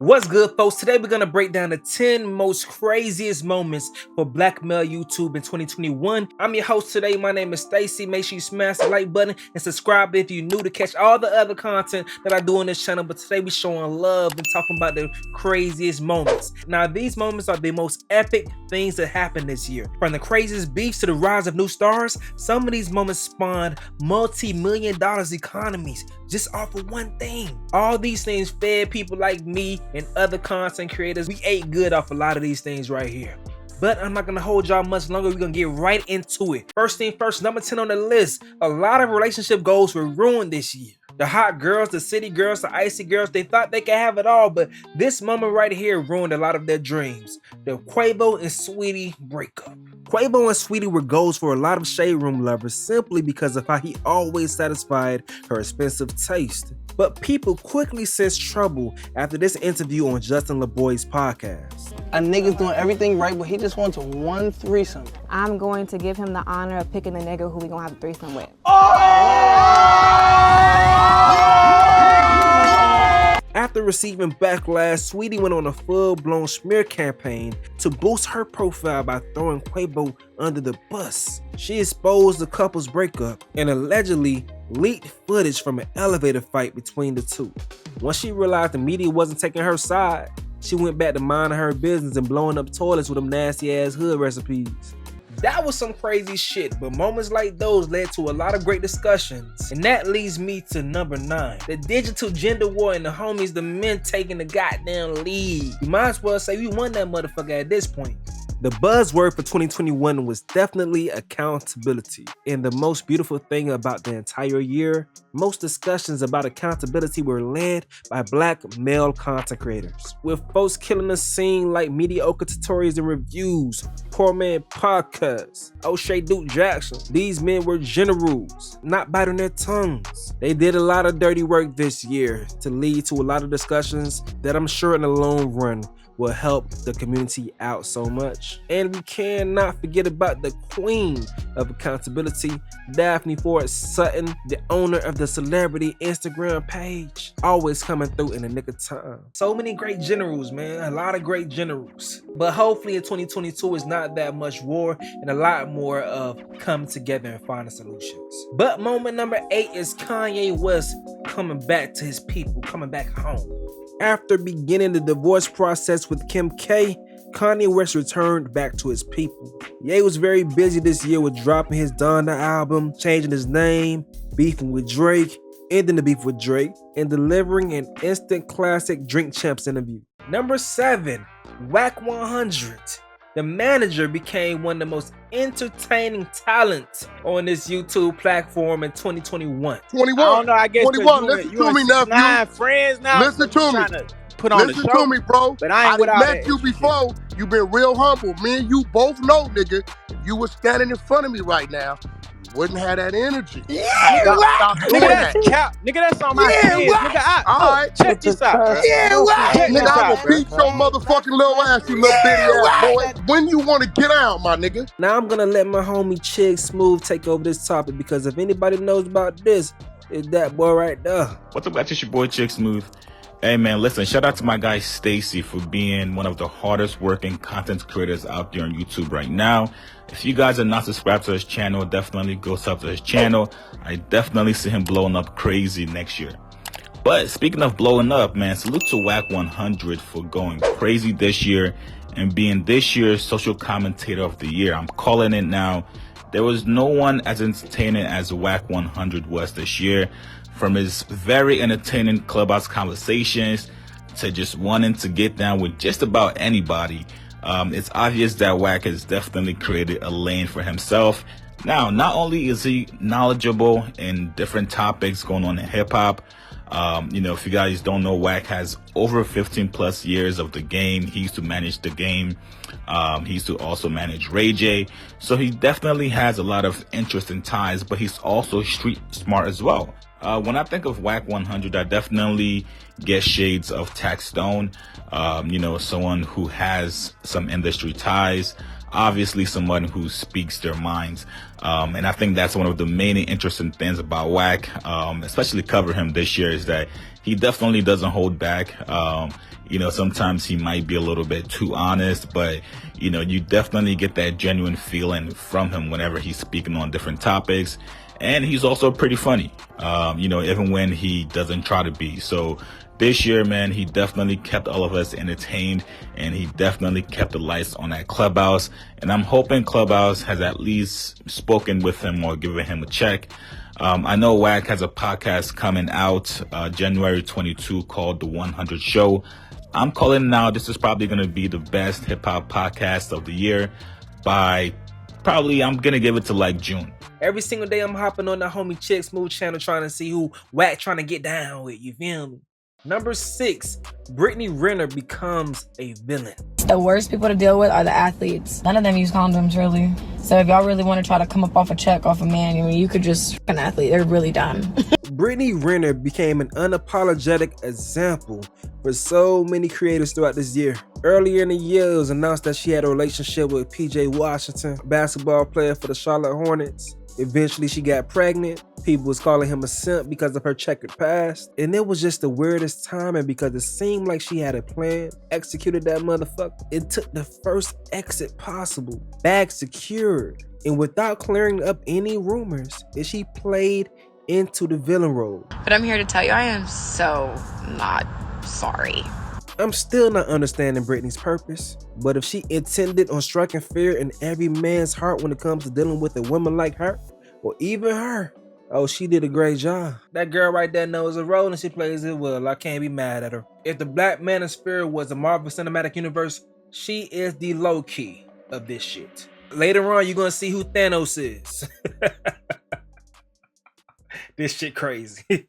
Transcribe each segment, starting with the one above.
What's good, folks? Today we're gonna break down the 10 most craziest moments for black male YouTube in 2021. I'm your host today. My name is Stacy. Make sure you smash the like button and subscribe if you're new to catch all the other content that I do on this channel. But today we're showing love and talking about the craziest moments. Now, these moments are the most epic things that happened this year. From the craziest beefs to the rise of new stars, some of these moments spawned multi-million dollars economies just off of one thing. All these things fed people like me and other content creators. We ate good off a lot of these things right here. But I'm not gonna hold y'all much longer. We're gonna get right into it. First thing first, number 10 on the list. A lot of relationship goals were ruined this year. The hot girls, the city girls, the icy girls, they thought they could have it all, but this moment right here ruined a lot of their dreams. The Quavo and Saweetie breakup. Quavo and Saweetie were goals for a lot of Shade Room lovers simply because of how he always satisfied her expensive taste. But people quickly sensed trouble after this interview on Justin LaBoy's podcast. A nigga's doing everything right, but he just wants one threesome. I'm going to give him the honor of picking the nigga who we gonna have a threesome with. After receiving backlash, Saweetie went on a full-blown smear campaign to boost her profile by throwing Quavo under the bus. She exposed the couple's breakup and allegedly leaked footage from an elevator fight between the two. Once she realized the media wasn't taking her side, she went back to minding her business and blowing up toilets with them nasty-ass hood recipes. That was some crazy shit, but moments like those led to a lot of great discussions. And that leads me to number 9. The digital gender war and the homies, the men taking the goddamn lead. You might as well say we won that motherfucker at this point. The buzzword for 2021 was definitely accountability. And the most beautiful thing about the entire year, most discussions about accountability were led by black male content creators. With folks killing the scene like mediocre tutorials and reviews, poor man podcasts, O'Shea Duke Jackson. These men were generals, not biting their tongues. They did a lot of dirty work this year to lead to a lot of discussions that I'm sure in the long run will help the community out so much. And we cannot forget about the queen of accountability, Daphne Ford Sutton, the owner of the celebrity Instagram page, always coming through in the nick of time. So many great generals, man, a lot of great generals. But hopefully in 2022 it's not that much war and a lot more of coming together and finding solutions. But moment number 8 is Kanye West coming back to his people, coming back home. After beginning the divorce process with Kim K, Kanye West returned back to his people. Ye was very busy this year with dropping his Donda album, changing his name, beefing with Drake, ending the beef with Drake, and delivering an instant classic Drink Champs interview. Number 7, Wack 100. The manager became one of the most entertaining talents on this YouTube platform in 2021. 21. I don't know, I guess 21. Listen to me, nephew. 9 friends now. Listen to me. Put on Listen the show, to me, bro. But I ain't with all met that you extra before. You been real humble. Me and you both know, nigga. If you was standing in front of me right now, you wouldn't have that energy. Yeah, stop doing nigga, that. that's cap. Nigga, that's on my kids. Nigga, All right. check this out. Yeah, right. Nigga, I'm gonna beat your motherfucking little ass, you little bitty ass boy. When you want to get out, my nigga. Now I'm gonna let my homie Chig Smooth take over this topic because if anybody knows about this, it's that boy right there. What's up, guys? It's your boy Chick Smooth. Hey man, listen, shout out to my guy Stacy for being one of the hardest working content creators out there on YouTube right now. If you guys are not subscribed to his channel, definitely go sub to his channel. I definitely see him blowing up crazy next year. But speaking of blowing up, man, salute to Wack 100 for going crazy this year and being this year's social commentator of the year. I'm calling it now. There was no one as entertaining as Wack 100 was this year. From his very entertaining clubhouse conversations to just wanting to get down with just about anybody, it's obvious that Wack has definitely created a lane for himself. Now, not only is he knowledgeable in different topics going on in hip-hop, if you guys don't know, Wack has over 15 plus years of the game. He used to manage the game. He used to also manage Ray J. So he definitely has a lot of interesting ties, but he's also street smart as well. When I think of Wack 100, I definitely get shades of Tax Stone, someone who has some industry ties. obviously someone who speaks their minds. And I think that's one of the main interesting things about Wack, especially covering him this year, is that he definitely doesn't hold back. You know, sometimes he might be a little bit too honest, but, you know, you definitely get that genuine feeling from him whenever he's speaking on different topics. And he's also pretty funny, you know, even when he doesn't try to be. So this year, man, he definitely kept all of us entertained, and he definitely kept the lights on at Clubhouse. And I'm hoping Clubhouse has at least spoken with him or given him a check. I know Wack has a podcast coming out January 22 called The 100 Show. I'm calling now, this is probably going to be the best hip-hop podcast of the year by probably, I'm going to give it to like June. Every single day I'm hopping on the homie Chick Smooth channel trying to see who Wack trying to get down with, you feel me? Number 6, Brittany Renner becomes a villain. The worst people to deal with are the athletes. None of them use condoms, really. So if y'all really want to try to come up off a check off a man, I mean, you could just an athlete. They're really dumb. Brittany Renner became an unapologetic example for so many creators throughout this year. Earlier in the year, it was announced that she had a relationship with PJ Washington, a basketball player for the Charlotte Hornets. Eventually, she got pregnant. People was calling him a simp because of her checkered past. And it was just the weirdest timing because it seemed like she had a plan, executed that motherfucker. It took the first exit possible, bag secured, and without clearing up any rumors, that she played into the villain role. But I'm here to tell you, I am so not sorry. I'm still not understanding Brittany's purpose, but if she intended on striking fear in every man's heart when it comes to dealing with a woman like her, or even her, oh, she did a great job. That girl right there knows a role and she plays it well. I can't be mad at her. If the Black Manosphere was a Marvel Cinematic Universe, she is the low-key of this shit. Later on, you're gonna see who Thanos is. This shit crazy.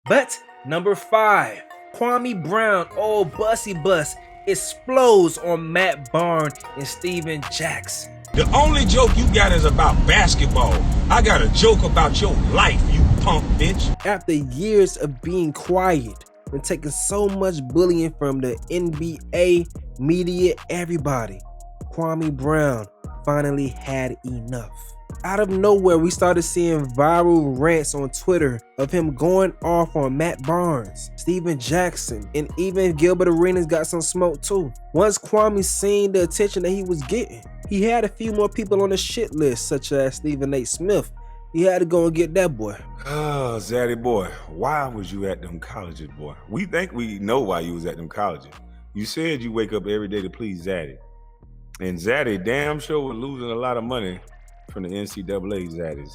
But number 5, Kwame Brown, old Bussy Bus, explodes on Matt Barnes and Steven Jackson. The only joke you got is about basketball. I got a joke about your life, you punk bitch. After years of being quiet and taking so much bullying from the NBA, media, everybody, Kwame Brown finally had enough. Out of nowhere, we started seeing viral rants on Twitter of him going off on Matt Barnes, Steven Jackson, and even Gilbert Arenas got some smoke too. Once Kwame seen the attention that he was getting, he had a few more people on the shit list, such as Stephen A. Smith. He had to go and get that boy. Oh, Zaddy boy, why was you at them colleges, boy? We think we know why you was at them colleges. You said you wake up every day to please Zaddy. And Zaddy damn sure was losing a lot of money from the NCAA Zaddies.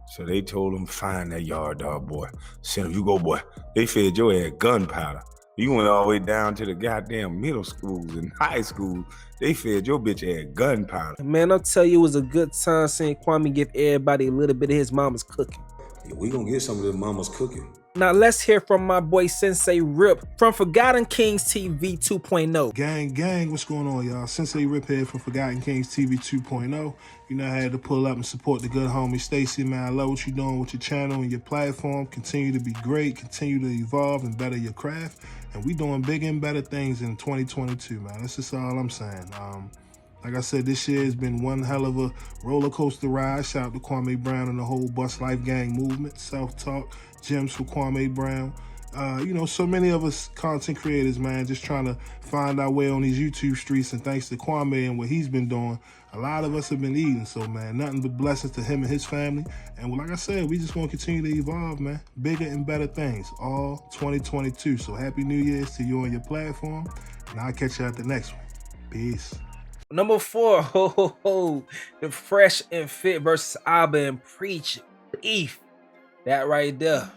So they told him, find that yard dog, boy. Send him, you go, boy. They fed your ass gunpowder. You went all the way down to the goddamn middle schools and high schools. They fed your bitch ass gunpowder. Man, I'll tell you, it was a good time seeing Kwame give everybody a little bit of his mama's cooking. Yeah, we gonna get some of this mama's cooking. Now let's hear from my boy Sensei Rip from Forgotten Kings TV 2.0. Gang, what's going on, y'all? Sensei Rip here from Forgotten Kings TV 2.0. You know, I had to pull up and support the good homie Stacy, man. I love what you're doing with your channel and your platform. Continue to be great, continue to evolve and better your craft. And we doing bigger and better things in 2022, man. That's just all I'm saying. Like I said, this year has been one hell of a roller coaster ride. Shout out to Kwame Brown and the whole Bust Life Gang movement. Self-talk, gems for Kwame Brown. You know, so many of us content creators, man, just trying to find our way on these YouTube streets. And thanks to Kwame and what he's been doing, a lot of us have been eating. So, man, nothing but blessings to him and his family. And like I said, we just want to continue to evolve, man. Bigger and better things, all 2022. So happy New Year's to you on your platform. And I'll catch you at the next one. Peace. Number 4, the Fresh and Fit versus Abba and Preach Beef. That right there,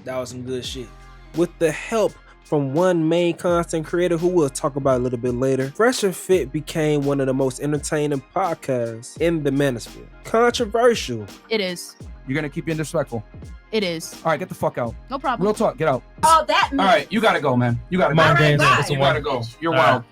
that was some good shit. With the help from one main content creator who we'll talk about a little bit later, Fresh and Fit became one of the most entertaining podcasts in the manosphere. Controversial. It is. You're gonna keep being disrespectful. It is. All right, get the fuck out. No problem. Real talk, get out. Oh, that All right, you gotta go, man. You gotta go. You gotta go. You're wild.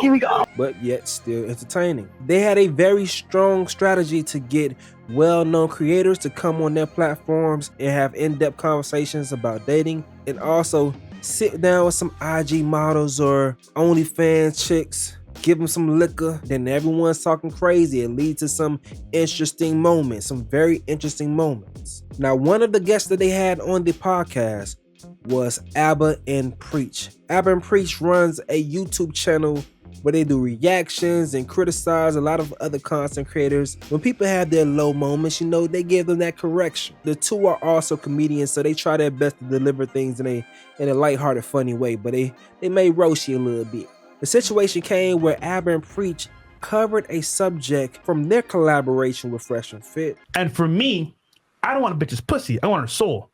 Here we go. But yet still entertaining. They had a very strong strategy to get well-known creators to come on their platforms and have in-depth conversations about dating, and also sit down with some IG models or OnlyFans chicks give them some liquor, then everyone's talking crazy. It leads to some interesting moments, some very interesting moments. Now, one of the guests that they had on the podcast was Abba and Preach. Abba and Preach runs a YouTube channel where they do reactions and criticize a lot of other content creators. When people have their low moments, you know, they give them that correction. The two are also comedians, so they try their best to deliver things in a lighthearted, funny way, but they may roast you a little bit. The situation came where Abba and Preach covered a subject from their collaboration with Fresh and Fit. And for me, I don't want a bitch's pussy. I want her soul.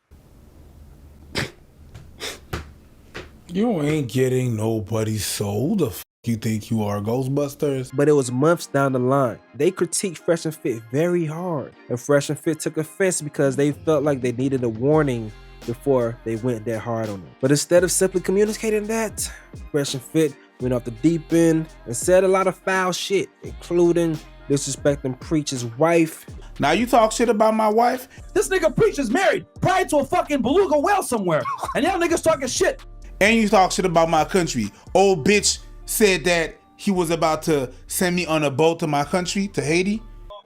You ain't getting nobody's soul. The f you think you are, Ghostbusters? But it was months down the line. They critiqued Fresh and Fit very hard, and Fresh and Fit took offense because they felt like they needed a warning before they went that hard on them. But instead of simply communicating that, Fresh and Fit went off the deep end and said a lot of foul shit, including disrespecting Preach's wife. Now you talk shit about my wife? This nigga Preach is married, probably to a fucking beluga whale somewhere, and y'all niggas talking shit. And you talk shit about my country. Old bitch said that he was about to send me on a boat to my country, to Haiti.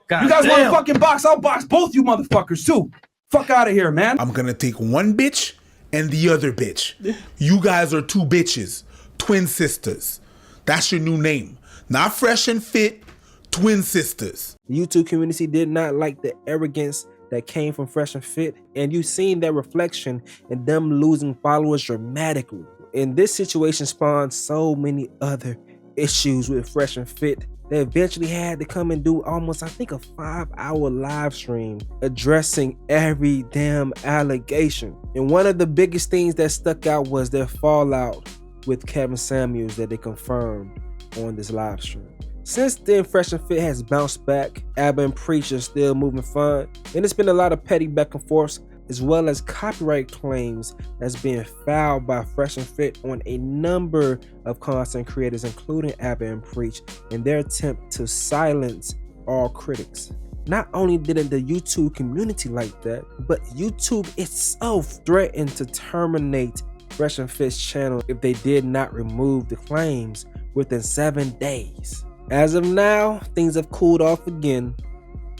God, you guys want to fucking box? I'll box both you motherfuckers too. Fuck out of here, man. I'm gonna take one bitch and the other bitch. You guys are two bitches, twin sisters. That's your new name. Not Fresh and Fit, twin sisters. The YouTube community did not like the arrogance that came from Fresh and Fit, and you've seen that reflection in them losing followers dramatically. And this situation spawned so many other issues with Fresh and Fit. They eventually had to come and do almost, I think, a 5-hour live stream addressing every damn allegation. And one of the biggest things that stuck out was their fallout with Kevin Samuels that they confirmed on this live stream. Since then, Fresh and Fit has bounced back. Abba and Preach are still moving fun, and it's been a lot of petty back and forth, as well as copyright claims that's being filed by Fresh and Fit on a number of content creators, including Abba and Preach, in their attempt to silence all critics. Not only didn't the YouTube community like that, but YouTube itself threatened to terminate Fresh and Fit's channel if they did not remove the claims within 7 days. As of now, things have cooled off again,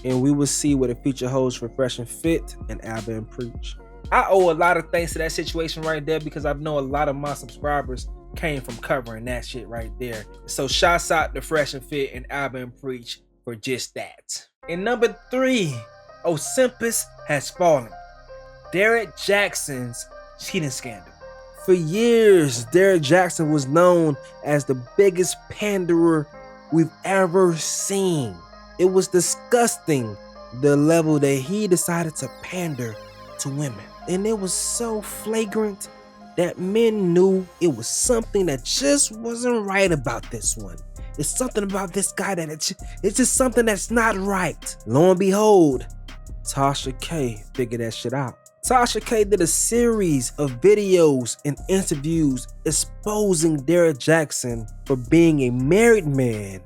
and we will see what the future holds for Fresh and Fit and Abba and Preach. I owe a lot of thanks to that situation right there, because I know a lot of my subscribers came from covering that shit right there. So shouts out to Fresh and Fit and Abba and Preach for just that. And number 3, Olympus has fallen. Derrick Jaxn's cheating scandal. For years, Derrick Jaxn was known as the biggest panderer we've ever seen. It was disgusting, the level that he decided to pander to women. And it was so flagrant that men knew it was something that just wasn't right about this one. It's something about this guy that it's just something that's not right. Lo and behold, Tasha K figured that shit out. Tasha K did a series of videos and interviews exposing Derrick Jaxn for being a married man,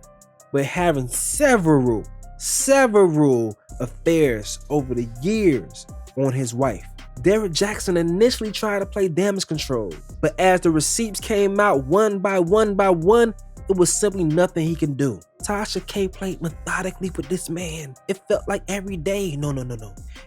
but having several affairs over the years on his wife. Derrick Jaxn initially tried to play damage control, but as the receipts came out one by one, it was simply nothing he can do. Tasha K played methodically with this man. It felt like every day. No.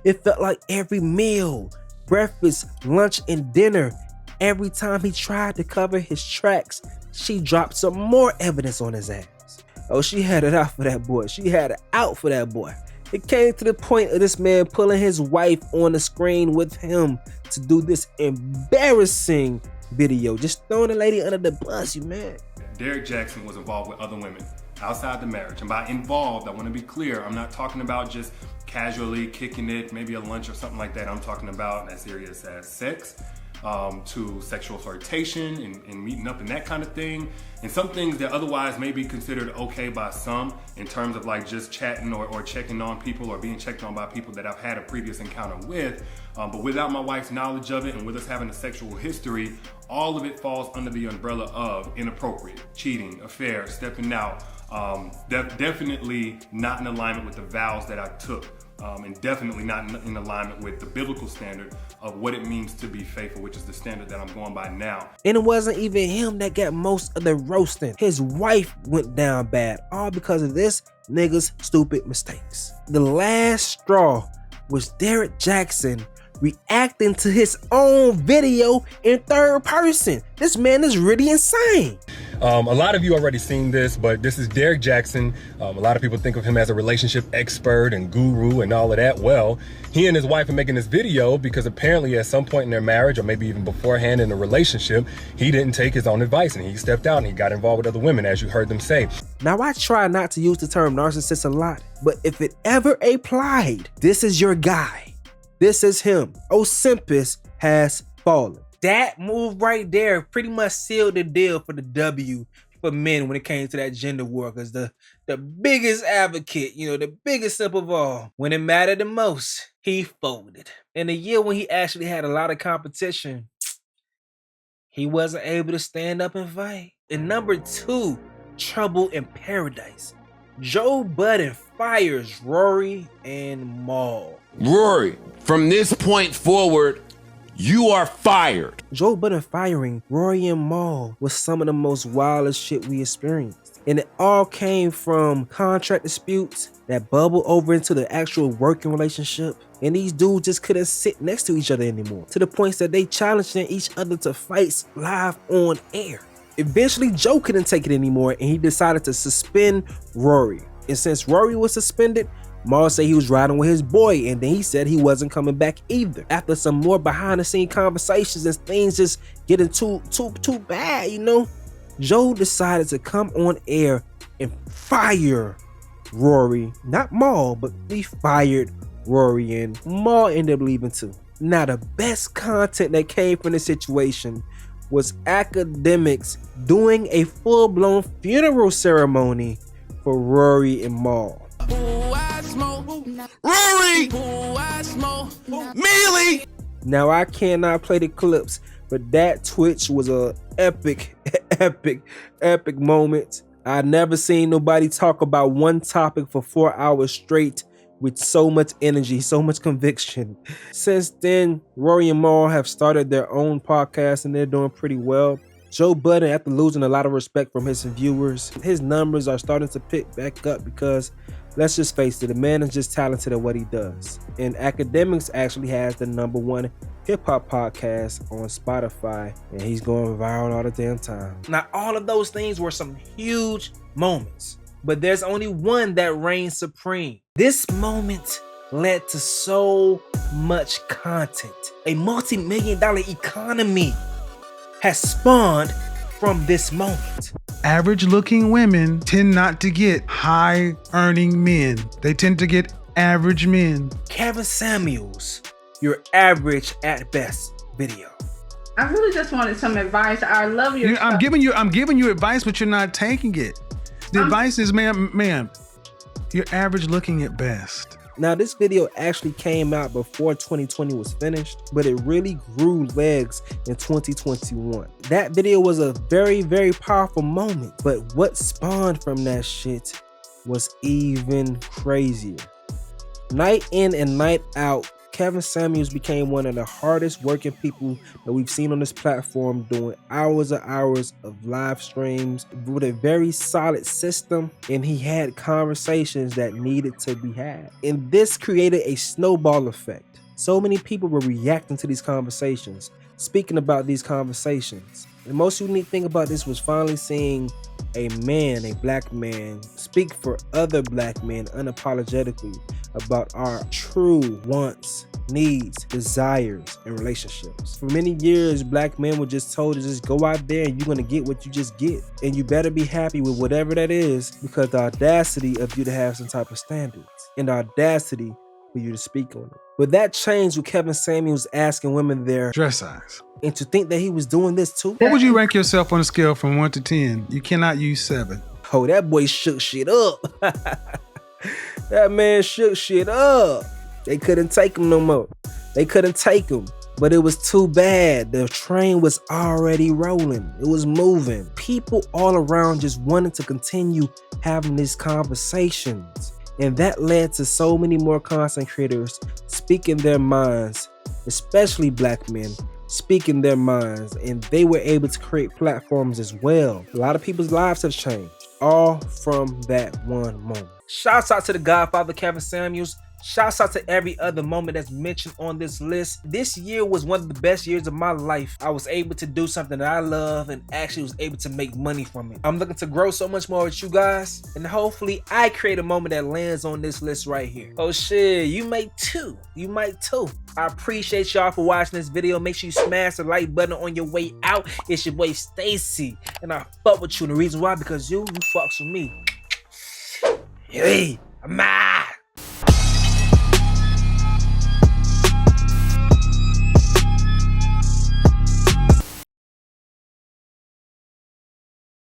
It felt like every meal, breakfast, lunch, and dinner. Every time he tried to cover his tracks, she dropped some more evidence on his ass. Oh, she had it out for that boy. She had it out for that boy. It came to the point of this man pulling his wife on the screen with him to do this embarrassing video. Just throwing the lady under the bus, you man. Derrick Jaxn was involved with other women outside the marriage. And by involved, I want to be clear, I'm not talking about just casually kicking it, maybe a lunch or something like that. I'm talking about as serious as sex, to sexual flirtation and meeting up and that kind of thing. And some things that otherwise may be considered okay by some in terms of like just chatting or checking on people or being checked on by people that I've had a previous encounter with. But without my wife's knowledge of it and with us having a sexual history, all of it falls under the umbrella of inappropriate, cheating, affair, stepping out. Definitely not in alignment with the vows that I took and definitely not in alignment with the biblical standard of what it means to be faithful, which is the standard that I'm going by now. And it wasn't even him that got most of the roasting. His wife went down bad, all because of this nigga's stupid mistakes. The last straw was Derrick Jaxn reacting to his own video in third person. This man is really insane. A lot of you already seen this, but this is Derrick Jaxn. A lot of people think of him as a relationship expert and guru and all of that. Well, he and his wife are making this video because apparently at some point in their marriage, or maybe even beforehand in a relationship, he didn't take his own advice and he stepped out and he got involved with other women, as you heard them say. Now, I try not to use the term narcissist a lot, but if it ever applied, this is your guy. This is him. Olympus has fallen. That move right there pretty much sealed the deal for the W for men when it came to that gender war, because the biggest advocate, the biggest simp of all, when it mattered the most, he folded. In a year when he actually had a lot of competition, he wasn't able to stand up and fight. And number 2, trouble in paradise. Joe Budden fires Rory and Mal. Rory, from this point forward, you are fired. Joe Budden firing Rory and Mal was some of the most wildest shit we experienced. And it all came from contract disputes that bubbled over into the actual working relationship. And these dudes just couldn't sit next to each other anymore, to the point that they challenged each other to fights live on air. Eventually, Joe couldn't take it anymore and he decided to suspend Rory. And since Rory was suspended, Mal said he was riding with his boy, and then he said he wasn't coming back either. After some more behind the scene conversations and things just getting too bad, Joe decided to come on air and fire Rory. Not Mal, but he fired Rory, and Mal ended up leaving too. Now, the best content that came from this situation was academics doing a full-blown funeral ceremony for Rory and Mal. Rory! Mealy! Now, I cannot play the clips, but that Twitch was a epic moment. I've never seen nobody talk about one topic for 4 hours straight with so much energy, so much conviction. Since then, Rory and Mal have started their own podcast and they're doing pretty well. Joe Budden, after losing a lot of respect from his viewers, his numbers are starting to pick back up because, let's just face it, the man is just talented at what he does. And Academics actually has the #1 hip-hop podcast on Spotify, and he's going viral all the damn time. Now, all of those things were some huge moments, but there's only one that reigns supreme. This moment led to so much content. A multi-million-dollar economy has spawned from this moment. Average looking women tend not to get high earning men. They tend to get average men. Kevin Samuels, your average at best video. I really just wanted some advice. I love your I'm giving you advice, but you're not taking it. The advice is, ma'am, you're average looking at best. Now, this video actually came out before 2020 was finished, but it really grew legs in 2021. That video was a very, very powerful moment, but what spawned from that shit was even crazier. Night in and night out, Kevin Samuels became one of the hardest working people that we've seen on this platform, doing hours and hours of live streams with a very solid system, and he had conversations that needed to be had. And this created a snowball effect. So many people were reacting to these conversations, speaking about these conversations. The most unique thing about this was finally seeing a man, a black man, speak for other black men unapologetically about our true wants, needs, desires, and relationships. For many years, black men were just told to just go out there and you're gonna get what you just get. And you better be happy with whatever that is, because the audacity of you to have some type of standards and the audacity for you to speak on it. But that changed with Kevin Samuels asking women their dress size. And to think that he was doing this too. What would you rank yourself on a scale from 1 to 10? You cannot use 7. Oh, that boy shook shit up. That man shook shit up. They couldn't take him no more. They couldn't take him. But it was too bad. The train was already rolling. It was moving. People all around just wanted to continue having these conversations. And that led to so many more content creators speaking their minds, especially black men speaking their minds, and they were able to create platforms as well. A lot of people's lives have changed, all from that one moment. Shouts out to the Godfather Kevin Samuels. Shouts out to every other moment that's mentioned on this list. This year was one of the best years of my life. I was able to do something that I love and actually was able to make money from it. I'm looking to grow so much more with you guys, and hopefully I create a moment that lands on this list right here. Oh shit, you might too. You might too. I appreciate y'all for watching this video. Make sure you smash the like button on your way out. It's your boy YeaImStacie, and I fuck with you. And the reason why, because you fucks with me. Hey, I'm out.